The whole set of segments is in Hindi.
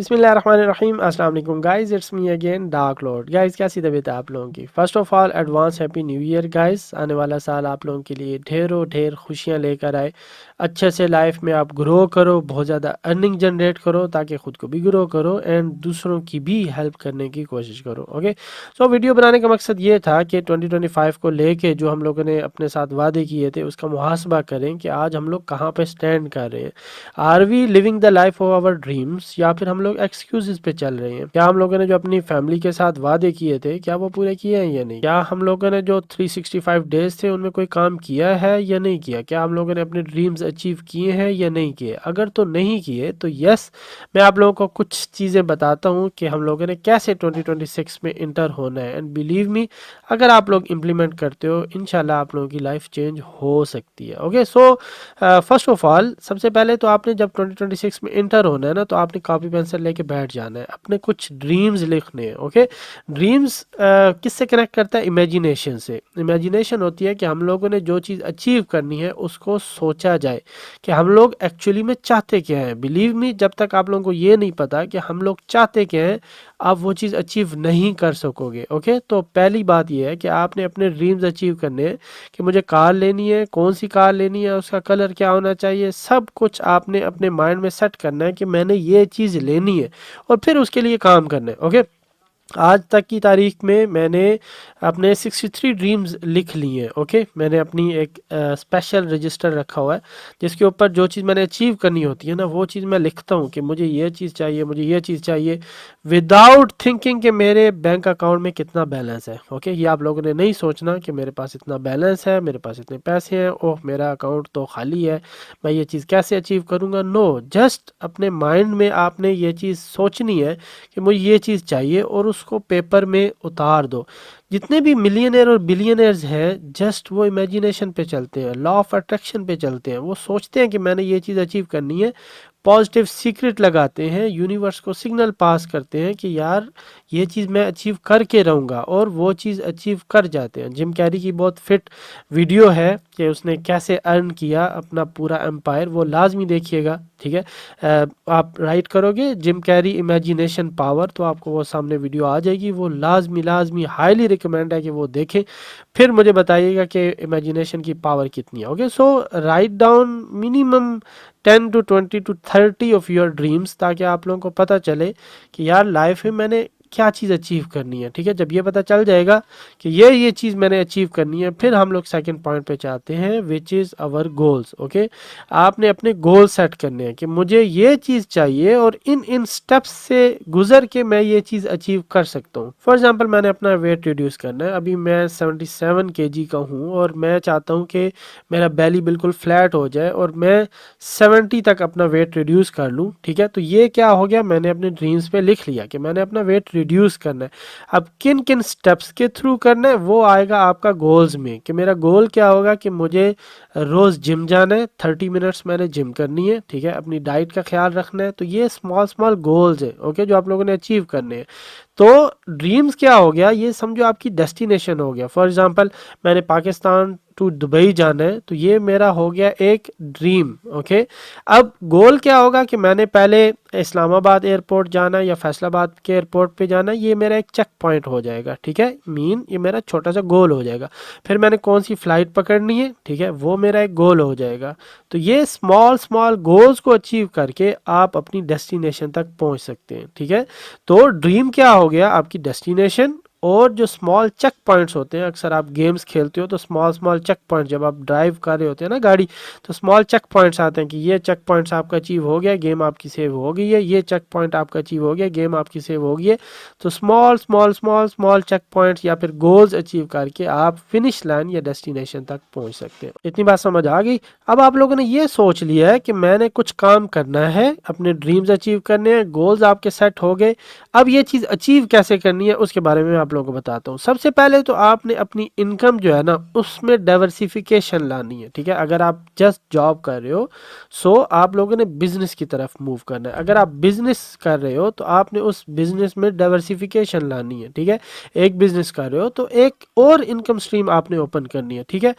बिस्मिल्लाहिर्रहमानिर्रहीम अस्सलाम वालेकुम guys, it's me again dark Lord. Guys कैसी तबीयत है आप लोगों की? First of all advance happy new year guys. आने वाला साल आप लोगों के लिए ढेरों ढेर खुशियां लेकर आए। अच्छे से लाइफ में आप ग्रो करो, बहुत ज़्यादा अर्निंग जनरेट करो ताकि ख़ुद को भी ग्रो करो एंड दूसरों की भी हेल्प करने की कोशिश करो। ओके, सो वीडियो बनाने का मकसद ये था कि 2025 को लेके जो हम लोगों ने अपने साथ वादे किए थे उसका मुहासबा करें कि आज हम लोग कहाँ पे स्टैंड कर रहे हैं। Are we living the life of our dreams या फिर हम लोग एक्सक्यूजेस पे चल रहे हैं? क्या हम लोगों ने जो अपनी फैमिली के साथ वादे किए थे क्या वो पूरे किए हैं या नहीं? क्या हम लोगों ने जो 365 डेज थे उनमें कोई काम किया है या नहीं किया? क्या हम लोगों ने अपने ड्रीम्स अचीव किए हैं या नहीं किए? अगर तो नहीं किए तो यस, मैं आप लोगों को कुछ चीज़ें बताता हूँ कि हम लोगों ने कैसे 2026 में इंटर होना है एंड बिलीव मी, अगर आप लोग इम्प्लीमेंट करते हो इंशाल्लाह आप लोगों की लाइफ चेंज हो सकती है। Okay, so first of all सबसे पहले तो आपने जब 2026 में इंटर होना है ना तो आपने कॉपी पेंसिल लेके बैठ जाना है, अपने कुछ ड्रीम्स लिखने हैं। ओके, ड्रीम्स किससे कनेक्ट करता है? इमेजिनेशन से। इमेजिनेशन होती है कि हम लोगों ने जो चीज़ अचीव करनी है उसको सोचा जाए कि हम लोग एक्चुअली में चाहते क्या हैं। बिलीव मी, जब तक आप लोगों को ये नहीं पता कि हम लोग चाहते क्या हैं आप वो चीज़ अचीव नहीं कर सकोगे। ओके, तो पहली बात ये है कि आपने अपने ड्रीम्स अचीव करने हैं कि मुझे कार लेनी है, कौन सी कार लेनी है, उसका कलर क्या होना चाहिए, सब कुछ आपने अपने माइंड में सेट करना है कि मैंने ये चीज़ लेनी है और फिर उसके लिए काम करना है। ओके, आज तक की तारीख में मैंने अपने 63 ड्रीम्स लिख लिए हैं। ओके, मैंने अपनी एक स्पेशल रजिस्टर रखा हुआ है जिसके ऊपर जो चीज़ मैंने अचीव करनी होती है ना वो चीज़ मैं लिखता हूँ कि मुझे ये चीज़ चाहिए, मुझे ये चीज़ चाहिए, विदाउट थिंकिंग कि मेरे बैंक अकाउंट में कितना बैलेंस है। ओके, ये आप लोगों ने नहीं सोचना कि मेरे पास इतना बैलेंस है, मेरे पास इतने पैसे हैं, ओह मेरा अकाउंट तो खाली है, मैं ये चीज़ कैसे अचीव करूँगा। नो, जस्ट अपने माइंड में आपने ये चीज़ सोचनी है कि मुझे ये चीज़ चाहिए और उसको पेपर में उतार दो। जितने भी मिलियनेयर और बिलियनर्स हैं जस्ट वो इमेजिनेशन पे चलते हैं, लॉ ऑफ अट्रैक्शन पे चलते हैं। वो सोचते हैं कि मैंने ये चीज़ अचीव करनी है, पॉजिटिव सीक्रेट लगाते हैं, यूनिवर्स को सिग्नल पास करते हैं कि यार ये चीज़ मैं अचीव करके रहूँगा और वो चीज़ अचीव कर जाते हैं। जिम कैरी की बहुत फिट वीडियो है कि उसने कैसे अर्न किया अपना पूरा एम्पायर, वो लाजमी देखिएगा। ठीक है, आप राइट करोगे जिम कैरी इमेजिनेशन पावर तो आपको वो सामने वीडियो आ जाएगी, वो लाजमी लाजमी हाईली रिकमेंड है कि वो देखें, फिर मुझे बताइएगा कि इमेजिनेशन की पावर कितनी है। Okay, so write down minimum 10 to 20 to 30 of your dreams ताकि आप लोगों को पता चले कि यार लाइफ में मैंने क्या चीज़ अचीव करनी है। ठीक है, जब ये पता चल जाएगा कि ये चीज़ मैंने अचीव करनी है फिर हम लोग सेकंड पॉइंट पे चाहते हैं which is our goals. Okay, आपने अपने गोल सेट करने हैं कि मुझे ये चीज़ चाहिए और इन इन स्टेप्स से गुजर के मैं ये चीज़ अचीव कर सकता हूँ। फॉर एग्जांपल मैंने अपना वेट रिड्यूस करना है, अभी मैं 77 kg का हूँ और मैं चाहता हूँ कि मेरा बेली बिल्कुल फ्लैट हो जाए और मैं 70 तक अपना वेट रिड्यूस कर लूँ। ठीक है, तो ये क्या हो गया, मैंने अपने ड्रीम्स पे लिख लिया कि मैंने अपना वेट रिड्यूस करना है। अब किन किन स्टेप्स के थ्रू करना है वो आएगा आपका गोल्स में कि मेरा गोल क्या होगा कि मुझे रोज़ जिम जाना है, 30 मिनट्स मैंने जिम करनी है। ठीक है, अपनी डाइट का ख्याल रखना है। तो ये स्मॉल स्मॉल गोल्स है ओके जो आप लोगों ने अचीव करने हैं। तो ड्रीम्स क्या हो गया, ये समझो आपकी डेस्टिनेशन हो गया। फॉर एग्जांपल मैंने पाकिस्तान टू दुबई जाना है तो ये मेरा हो गया एक ड्रीम। ओके, अब गोल क्या होगा कि मैंने पहले इस्लामाबाद एयरपोर्ट जाना या फैसलाबाद के एयरपोर्ट पे जाना, ये मेरा एक चेक पॉइंट हो जाएगा। ठीक है, ये मेरा छोटा सा गोल हो जाएगा। फिर मैंने कौन सी फ़्लाइट पकड़नी है, ठीक है, वो मेरा एक गोल हो जाएगा। तो ये स्मॉल स्मॉल गोल्स को अचीव करके आप अपनी डेस्टिनेशन तक पहुंच सकते हैं। ठीक है, तो ड्रीम क्या हो गया, आपकी डेस्टिनेशन और जो स्मॉल चेक पॉइंट्स होते हैं। अक्सर आप गेम्स खेलते हो तो स्मॉल स्मॉल चेक पॉइंट, जब आप ड्राइव कर रहे होते हैं ना गाड़ी, तो स्मॉल चेक पॉइंट्स आते हैं कि ये चेक पॉइंट्स आपका अचीव हो गया, गेम आपकी सेव हो गई है, ये चेक पॉइंट आपका अचीव हो गया, गेम आपकी सेव हो गई है। तो small small small small check points या फिर गोल्स अचीव करके आप फिनिश लाइन या डेस्टिनेशन तक पहुंच सकते हैं। इतनी बात समझ आ गई? अब आप लोगों ने ये सोच लिया है कि मैंने कुछ काम करना है, अपने ड्रीम्स अचीव करने हैं, गोल्स आपके सेट हो गए। अब ये चीज़ अचीव कैसे करनी है उसके बारे में आप आप लोगों को बताता हूँ। सबसे पहले तो आपने अपनी इनकम जो है ना उसमें डाइवर्सिफिकेशन लानी है, ठीक है। अगर आप जस्ट जॉब कर रहे हो, सो आप लोगों ने बिजनेस की तरफ मूव करना है। अगर आप बिजनेस कर रहे हो तो आपने उस बिजनेस में डाइवर्सिफिकेशन लानी है, ठीक है। एक बिजनेस कर रहे हो तो एक और इनकम स्ट्रीम आपने ओपन करनी है, ठीक है।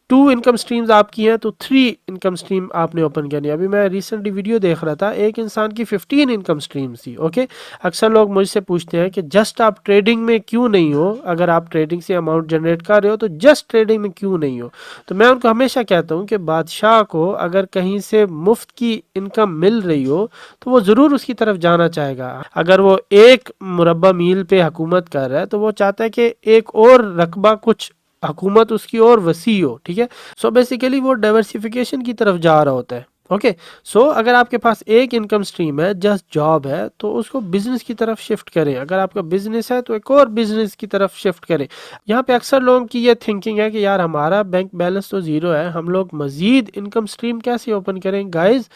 2 इनकम स्ट्रीम्स आपकी हैं तो 3 इनकम स्ट्रीम आपने ओपन करनी है। अभी मैं रिसेंटली वीडियो देख रहा था, एक इंसान की 15 इनकम स्ट्रीम्स थी, ओके। अक्सर लोग मुझसे पूछते हैं कि जस्ट आप ट्रेडिंग में क्यों नहीं हो, अगर आप ट्रेडिंग से अमाउंट जनरेट कर रहे हो तो जस्ट ट्रेडिंग में क्यों नहीं हो। तो मैं उनको हमेशा कहता हूँ कि बादशाह को अगर कहीं से मुफ्त की इनकम मिल रही हो तो वो ज़रूर उसकी तरफ जाना चाहेगा। अगर वो एक मुरब्बा मील पे हुकूमत कर रहा है तो वो चाहता है कि एक और रकबा कुछ हुकूमत उसकी और वसी हो, ठीक है। सो बेसिकली वो डाइवर्सिफिकेशन की तरफ जा रहा होता है, ओके। सो अगर आपके पास एक इनकम स्ट्रीम है, जस्ट जॉब है, तो उसको बिजनेस की तरफ शिफ्ट करें। अगर आपका बिजनेस है तो एक और बिजनेस की तरफ शिफ्ट करें। यहाँ पे अक्सर लोगों की ये थिंकिंग है कि यार हमारा बैंक बैलेंस तो ज़ीरो है, हम लोग मज़ीद इनकम स्ट्रीम कैसे ओपन करें। गाइस,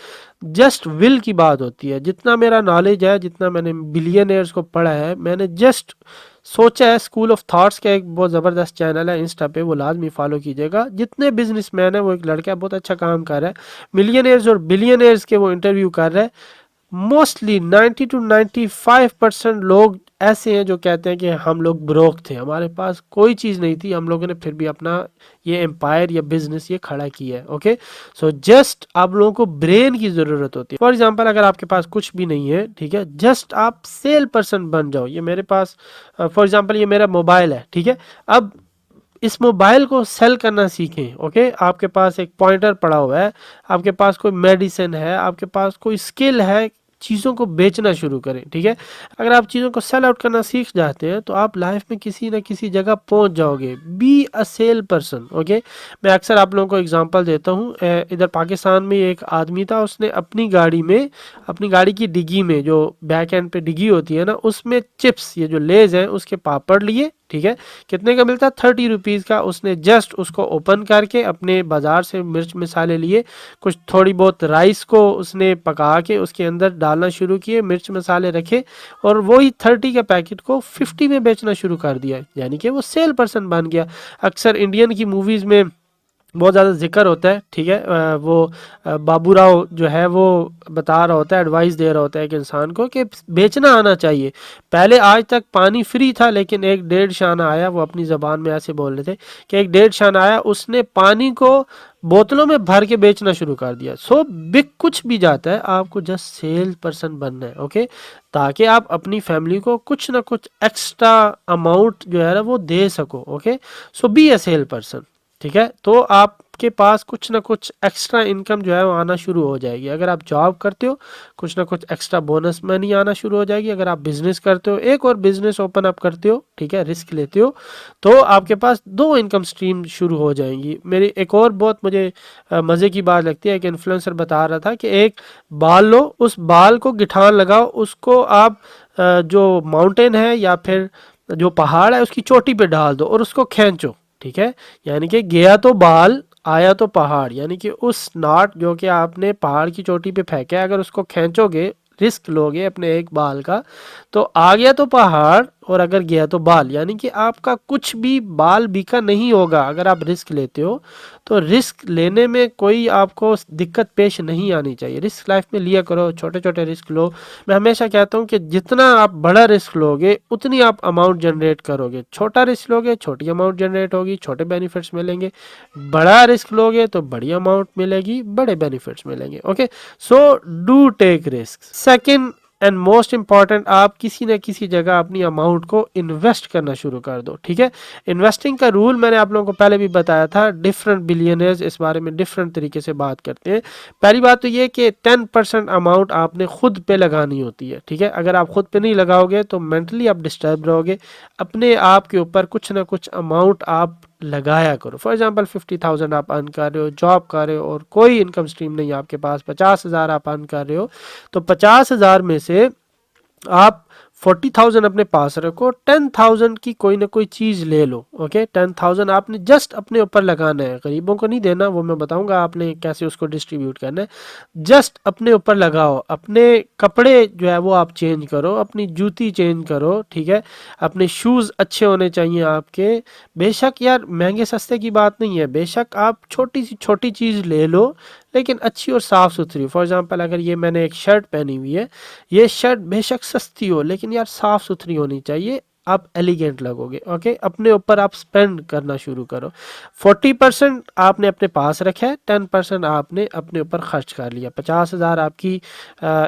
जस्ट विल की बात होती है। जितना मेरा नॉलेज है, जितना मैंने बिलियनियर्स को पढ़ा है, मैंने जस्ट सोचा है, स्कूल ऑफ थॉट्स का एक बहुत ज़बरदस्त चैनल है इंस्टा पे, वो लाजमी फॉलो कीजिएगा। जितने बिजनेसमैन है, वो एक लड़का है बहुत अच्छा काम कर रहा है, मिलियनियर्स और बिलियनियर्स के वो इंटरव्यू कर रहा है। मोस्टली 90 to 95% लोग ऐसे हैं जो कहते हैं कि हम लोग ब्रोक थे, हमारे पास कोई चीज़ नहीं थी, हम लोगों ने फिर भी अपना ये एम्पायर या बिजनेस ये खड़ा किया है, ओके। सो जस्ट आप लोगों को ब्रेन की ज़रूरत होती है। फॉर एग्जांपल, अगर आपके पास कुछ भी नहीं है, ठीक है, जस्ट आप सेल पर्सन बन जाओ। ये मेरे पास फॉर एग्जांपल ये मेरा मोबाइल है, ठीक है। अब इस मोबाइल को सेल करना सीखें, ओके। आपके पास एक पॉइंटर पड़ा हुआ है, आपके पास कोई मेडिसिन है, आपके पास कोई स्किल है, चीज़ों को बेचना शुरू करें, ठीक है। अगर आप चीज़ों को सेल आउट करना सीख जाते हैं तो आप लाइफ में किसी ना किसी जगह पहुंच जाओगे। Be a cell person, okay. मैं अक्सर आप लोगों को एग्जांपल देता हूँ। इधर पाकिस्तान में एक आदमी था, उसने अपनी गाड़ी में, अपनी गाड़ी की डिग्गी में, जो बैक एंड पे डिग्गी होती है ना, उसमें चिप्स, ये जो लेज हैं, उसके पापड़ लिए, ठीक है। कितने का मिलता, 30 रुपीज़ का। उसने जस्ट उसको ओपन करके अपने बाजार से मिर्च मसाले लिए, कुछ थोड़ी बहुत राइस को उसने पका के उसके अंदर डालना शुरू किए, मिर्च मसाले रखे, और वही 30 के पैकेट को 50 में बेचना शुरू कर दिया, यानी कि वो सेल पर्सन बन गया। अक्सर इंडियन की मूवीज़ में बहुत ज़्यादा जिक्र होता है, ठीक है। वो बाबू राव जो है वो बता रहा होता है, एडवाइस दे रहा होता है एक इंसान को कि बेचना आना चाहिए। पहले आज तक पानी फ्री था, लेकिन एक डेढ़ शाना आया, वो अपनी ज़बान में ऐसे बोल रहे थे कि एक डेढ़ शाना आया, उसने पानी को बोतलों में भर के बेचना शुरू कर दिया। सो बिक कुछ भी जाता है, आपको जस्ट सेल पर्सन बनना है, ओके, ताकि आप अपनी फैमिली को कुछ ना कुछ एक्स्ट्रा अमाउंट जो है ना वो दे सको, okay. So be a cell person, ठीक है। तो आपके पास कुछ ना कुछ एक्स्ट्रा इनकम जो है वो आना शुरू हो जाएगी। अगर आप जॉब करते हो, कुछ ना कुछ एक्स्ट्रा बोनस मनी आना शुरू हो जाएगी। अगर आप बिजनेस करते हो, एक और बिजनेस ओपन अप करते हो, ठीक है, रिस्क लेते हो, तो आपके पास 2 इनकम स्ट्रीम शुरू हो जाएंगी। मेरी एक और बहुत मुझे मज़े की बात लगती है, एक इन्फ्लुएंसर बता रहा था कि एक बाल लो, उस बाल को गिठान लगाओ, उसको आप जो माउंटेन है या फिर जो पहाड़ है उसकी चोटी पे डाल दो और उसको खींचो, ठीक है। यानी कि गया तो बाल, आया तो पहाड़, यानी कि उस नाट जो कि आपने पहाड़ की चोटी पे फेंका है, अगर उसको खींचोगे, रिस्क लोगे अपने एक बाल का, तो आ गया तो पहाड़, और अगर गया तो बाल, यानी कि आपका कुछ भी बाल बिका नहीं होगा। अगर आप रिस्क लेते हो तो रिस्क लेने में कोई आपको दिक्कत पेश नहीं आनी चाहिए। रिस्क लाइफ में लिया करो, छोटे छोटे रिस्क लो। मैं हमेशा कहता हूँ कि जितना आप बड़ा रिस्क लोगे उतनी आप अमाउंट जनरेट करोगे। छोटा रिस्क लोगे, छोटी अमाउंट जनरेट होगी, छोटे बेनिफिट्स मिलेंगे। बड़ा रिस्क लोगे तो बड़ी अमाउंट मिलेगी, बड़े बेनिफिट्स मिलेंगे, okay. So do take risk. Second and most important, आप किसी न किसी जगह अपनी अमाउंट को इन्वेस्ट करना शुरू कर दो, ठीक है। इन्वेस्टिंग का रूल मैंने आप लोगों को पहले भी बताया था। डिफरेंट बिलियनर्स इस बारे में डिफरेंट तरीके से बात करते हैं। पहली बात तो ये कि 10% अमाउंट आपने खुद पे लगानी होती है, ठीक है। अगर आप खुद पे नहीं लगाओगे तो मेंटली आप डिस्टर्ब रहोगे। अपने आप के ऊपर कुछ ना कुछ अमाउंट आप लगाया करो। फॉर एग्जांपल 50,000 आप अर्न कर रहे हो, जॉब कर रहे हो और कोई इनकम स्ट्रीम नहीं है आपके पास, 50,000 आप अर्न कर रहे हो, तो 50,000 में से आप 40,000 अपने पास रखो, 10,000 की कोई ना कोई चीज़ ले लो। ओके, 10,000 आपने जस्ट अपने ऊपर लगाना है, गरीबों को नहीं देना, वो मैं बताऊंगा आपने कैसे उसको डिस्ट्रीब्यूट करना है। जस्ट अपने ऊपर लगाओ, अपने कपड़े जो है वो आप चेंज करो, अपनी जूती चेंज करो, ठीक है, अपने शूज़ अच्छे होने चाहिए आपके। बेशक यार महंगे सस्ते की बात नहीं है, बेशक आप छोटी सी छोटी चीज़ ले लो लेकिन अच्छी और साफ़ सुथरी। फॉर एग्जांपल अगर ये मैंने एक शर्ट पहनी हुई है, ये शर्ट बेशक सस्ती हो लेकिन यार साफ़ सुथरी होनी चाहिए, आप एलिगेंट लगोगे। ओके, अपने ऊपर आप स्पेंड करना शुरू करो। 40% आपने अपने पास रखा है, 10% आपने अपने ऊपर खर्च कर लिया। 50,000 आपकी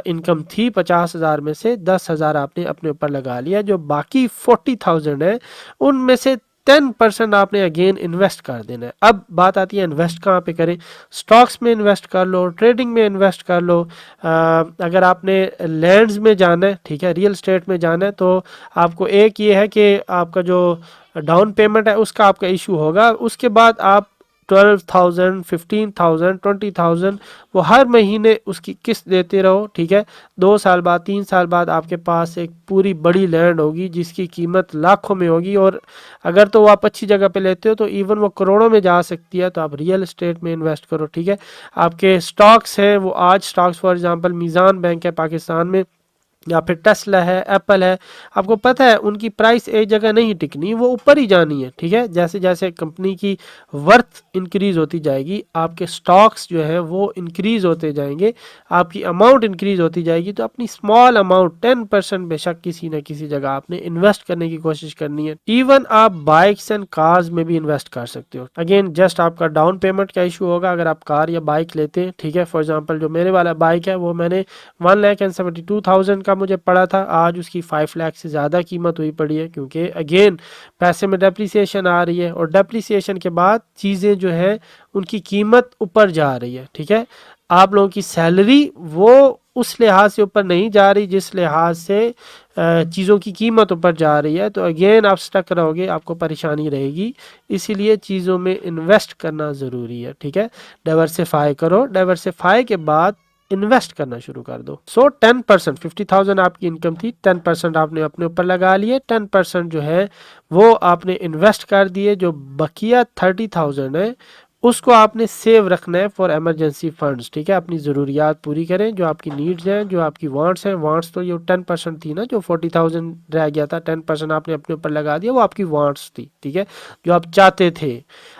इनकम थी, 50,000 में से 10,000 आपने अपने ऊपर लगा लिया। जो बाकी 40,000 है उनमें से 10% आपने अगेन इन्वेस्ट कर देना है। अब बात आती है इन्वेस्ट कहाँ पे करें। स्टॉक्स में इन्वेस्ट कर लो, ट्रेडिंग में इन्वेस्ट कर लो। अगर आपने लैंड्स में जाना है, ठीक है, रियल स्टेट में जाना है, तो आपको एक ये है कि आपका जो डाउन पेमेंट है उसका आपका इशू होगा। उसके बाद आप 12,000, 15,000, 20,000 वो हर महीने उसकी किस्त देते रहो, ठीक है। 2 साल बाद, 3 साल बाद आपके पास एक पूरी बड़ी लैंड होगी जिसकी कीमत लाखों में होगी, और अगर तो वो आप अच्छी जगह पे लेते हो तो इवन वो करोड़ों में जा सकती है। तो आप रियल एस्टेट में इन्वेस्ट करो, ठीक है। आपके स्टॉक्स हैं वो आज stocks for example Meezaan bank है पाकिस्तान में, या फिर टेस्ला है, एप्पल है, आपको पता है उनकी प्राइस एक जगह नहीं टिकनी, वो ऊपर ही जानी है, ठीक है। जैसे जैसे कंपनी की वर्थ इंक्रीज होती जाएगी, आपके स्टॉक्स जो है वो इंक्रीज होते जाएंगे, आपकी अमाउंट इंक्रीज होती जाएगी। तो अपनी स्मॉल अमाउंट 10% बेशक किसी न किसी जगह आपने इन्वेस्ट करने की कोशिश करनी है। इवन आप बाइक्स एंड कार्स में भी इन्वेस्ट कर सकते हो। अगेन जस्ट आपका डाउन पेमेंट का इशू होगा अगर आप कार या बाइक लेते हैं, ठीक है। फॉर एग्जाम्पल जो मेरे वाला बाइक है वो मैंने 1,72,000 का मुझे पड़ा था, आज उसकी 5 लाख से ज़्यादा कीमत हुई पड़ी है, क्योंकि अगेन पैसे में डेप्रिसिएशन आ रही है, और डेप्रिसिएशन के बाद चीज़ें जो है उनकी कीमत ऊपर जा रही है, ठीक है। आप लोगों की सैलरी वो उस लिहाज से ऊपर नहीं जा रही जिस लिहाज से चीज़ों की कीमत ऊपर जा रही है। तो अगेन आप स्टक रहोगे, आपको परेशानी रहेगी। इसीलिए चीज़ों में इन्वेस्ट करना ज़रूरी है, ठीक है। डाइवर्सिफाई करो, डाइवर्सिफाई के बाद इन्वेस्ट करना शुरू कर दो। सो 10%, 50,000 आपकी इनकम थी, 10% आपने अपने ऊपर लगा लिए, 10% जो है वो आपने इन्वेस्ट कर दिए। जो बकिया 30,000 है उसको आपने सेव रखना है फॉर इमरजेंसी फंड्स, ठीक है। अपनी ज़रूरियात पूरी करें, जो आपकी नीड्स हैं, जो आपकी वांट्स हैं। वांट्स तो ये 10% थी ना, जो 40,000 रह गया था, 10% आपने अपने ऊपर लगा दिया, वो आपकी वांट्स थी, ठीक है, जो आप चाहते थे।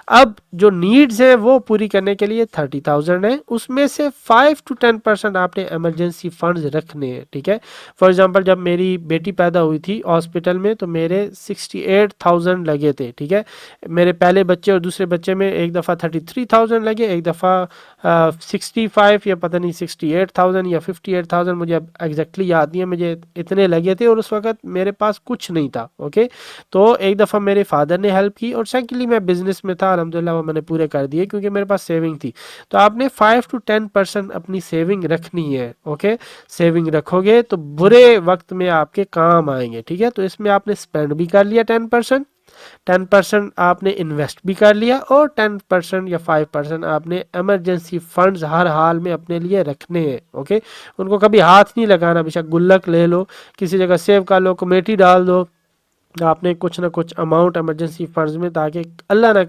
अब जो नीड्स है वो पूरी करने के लिए 30,000 है, उसमें से 5 to 10% आपने इमरजेंसी फंड्स रखने हैं, ठीक है। फॉर एग्जांपल जब मेरी बेटी पैदा हुई थी हॉस्पिटल में तो मेरे 68,000 लगे थे, ठीक है। मेरे पहले बच्चे और दूसरे बच्चे में एक दफ़ा 33,000 लगे, एक दफ़ा 65 या पता नहीं 68,000 या 58,000, मुझे अब एग्जैक्टली याद नहीं है, मुझे इतने लगे थे और उस वक्त मेरे पास कुछ नहीं था। ओके, तो एक दफ़ा मेरे फादर ने हेल्प की, और सेकेंडली मैं बिजनेस में था, अल्हम्दुलिल्लाह वो मैंने पूरे कर दिए क्योंकि मेरे पास सेविंग थी। तो आपने 5 to 10% अपनी सेविंग रखनी है। ओके, सेविंग रखोगे तो बुरे वक्त में आपके काम आएंगे, ठीक है। तो इसमें आपने स्पेंड भी कर लिया 10%, 10% आपने इन्वेस्ट भी कर लिया, और 10% या 5% आपने इमरजेंसी फंड्स हर हाल में अपने लिए रखने हैं। ओके, उनको कभी हाथ नहीं लगाना, बेशक गुल्लक ले लो, किसी जगह सेव कर लो, कमेटी डाल दो आपने कुछ ना कुछ अमाउंट इमरजेंसी फंड्स में, ताकि अल्लाह ना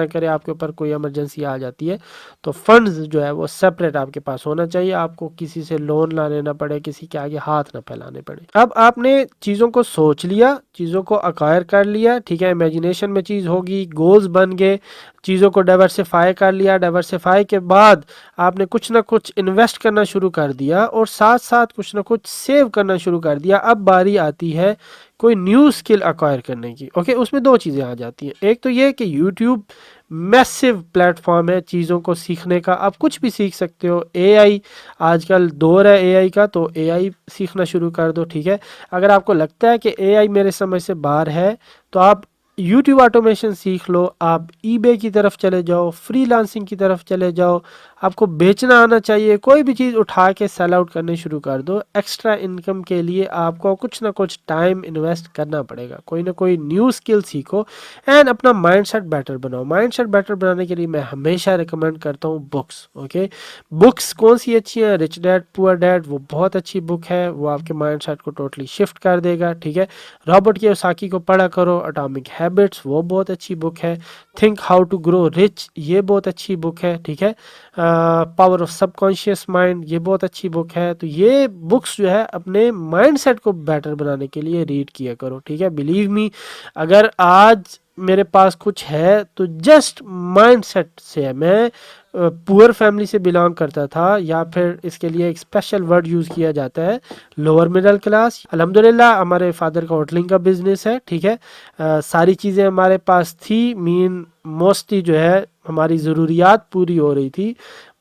करे आपके ऊपर कोई इमरजेंसी आ जाती है तो फंड्स जो है वो सेपरेट आपके पास होना चाहिए, आपको किसी से लोन ना लेना पड़े, किसी के आगे हाथ ना फैलाने पड़े। अब आपने चीज़ों को सोच लिया, चीज़ों को अक्वायर कर लिया, ठीक है, इमेजिनेशन में चीज़ होगी, गोल्स बन गए, चीज़ों को डाइवर्सिफाई कर लिया। डाइवर्सिफाई के बाद आपने कुछ ना कुछ इन्वेस्ट करना शुरू कर दिया, और साथ साथ कुछ ना कुछ सेव करना शुरू कर दिया। अब बारी आती है कोई न्यू स्किल अक्वायर करने की। ओके, उसमें दो चीज़ें आ जाती हैं। एक तो ये कि यूट्यूब मैसिव प्लेटफॉर्म है चीज़ों को सीखने का, आप कुछ भी सीख सकते हो। एआई आजकल दौर है एआई का, तो एआई सीखना शुरू कर दो, ठीक है। अगर आपको लगता है कि एआई मेरे समझ से बाहर है तो आप यूट्यूब ऑटोमेशन सीख लो, आप ईबे की तरफ चले जाओ, फ्रीलांसिंग की तरफ चले जाओ, आपको बेचना आना चाहिए, कोई भी चीज़ उठा के सेल आउट करने शुरू कर दो। एक्स्ट्रा इनकम के लिए आपको कुछ ना कुछ टाइम इन्वेस्ट करना पड़ेगा, कोई ना कोई न्यू स्किल सीखो एंड अपना माइंडसेट बेटर बनाओ। माइंडसेट बेटर बनाने के लिए मैं हमेशा रिकमेंड करता हूँ बुक्स। ओके, बुक्स कौन सी अच्छी है? रिच डैड पुअर डैड, वो बहुत अच्छी बुक है, वो आपके माइंडसेट को टोटली शिफ्ट कर देगा। ठीक है, रॉबर्ट कियोसाकी को पढ़ा करो, एटॉमिक हैबिट्स वो बहुत अच्छी बुक है, think how to grow rich ये बहुत अच्छी बुक है। ठीक है, पावर ऑफ सबकॉन्शियस माइंड ये बहुत अच्छी बुक है। तो ये बुक्स जो है अपने माइंडसेट को बेटर बनाने के लिए रीड किया करो। ठीक है, बिलीव मी, अगर आज मेरे पास कुछ है तो जस्ट माइंडसेट से है। मैं पुअर फैमिली से बिलोंग करता था, या फिर इसके लिए एक स्पेशल वर्ड यूज़ किया जाता है, लोअर मिडिल क्लास। अल्हम्दुलिल्लाह हमारे फादर का होटलिंग का बिजनेस है। ठीक है, सारी चीज़ें हमारे पास थी, मीन मोस्टली जो है हमारी ज़रूरियात पूरी हो रही थी,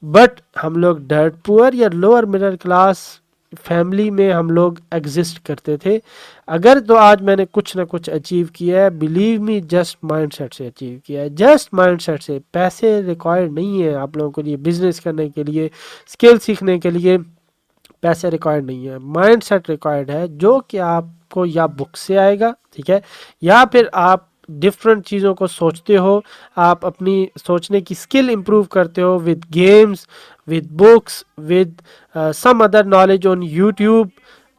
बट हम लोग डर्ट पुअर या लोअर मिडिल क्लास फैमिली में हम लोग एग्जिस्ट करते थे। अगर तो आज मैंने कुछ ना कुछ अचीव किया है, बिलीव मी, जस्ट माइंडसेट से अचीव किया है, जस्ट माइंडसेट से। पैसे रिक्वायर्ड नहीं है आप लोगों के लिए, बिजनेस करने के लिए, स्किल सीखने के लिए पैसे रिक्वायर्ड नहीं है, माइंडसेट रिक्वायर्ड है, जो कि आपको या बुक से आएगा, ठीक है, या फिर आप डिफरेंट चीज़ों को सोचते हो, आप अपनी सोचने की स्किल इंप्रूव करते हो with games, with books, with some other knowledge on YouTube.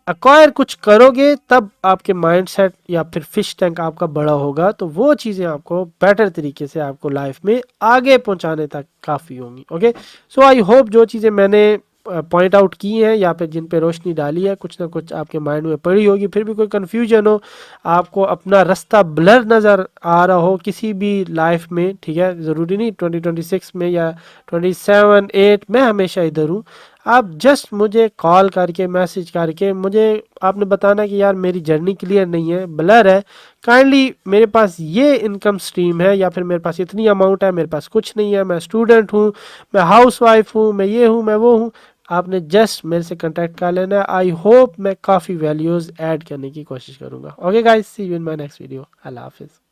Acquire कुछ करोगे तब आपके माइंडसेट या फिर फिश टैंक आपका बड़ा होगा, तो वो चीज़ें आपको बेटर तरीके से आपको लाइफ में आगे पहुंचाने तक काफ़ी होंगी। ओके, सो आई होप जो चीज़ें मैंने पॉइंट आउट की हैं या फिर जिन पे रोशनी डाली है, कुछ ना कुछ आपके माइंड में पड़ी होगी। फिर भी कोई कन्फ्यूजन हो, आपको अपना रास्ता ब्लर नज़र आ रहा हो किसी भी लाइफ में, ठीक है, ज़रूरी नहीं 2026 में या 27 8, मैं हमेशा इधर हूँ। आप जस्ट मुझे कॉल करके मैसेज करके मुझे आपने बताना कि यार मेरी जर्नी क्लियर नहीं है, ब्लर है, काइंडली मेरे पास ये इनकम स्ट्रीम है, या फिर मेरे पास इतनी अमाउंट है, मेरे पास कुछ नहीं है, मैं स्टूडेंट हूँ, मैं हाउस वाइफ हूँ, मैं ये हूँ, मैं वो हूँ। आपने जस्ट मेरे से कांटेक्ट कर लेना है। आई होप मैं काफ़ी वैल्यूज़ ऐड करने की कोशिश करूँगा। Okay guys, see you in my next video. अल्लाह हाफिज़।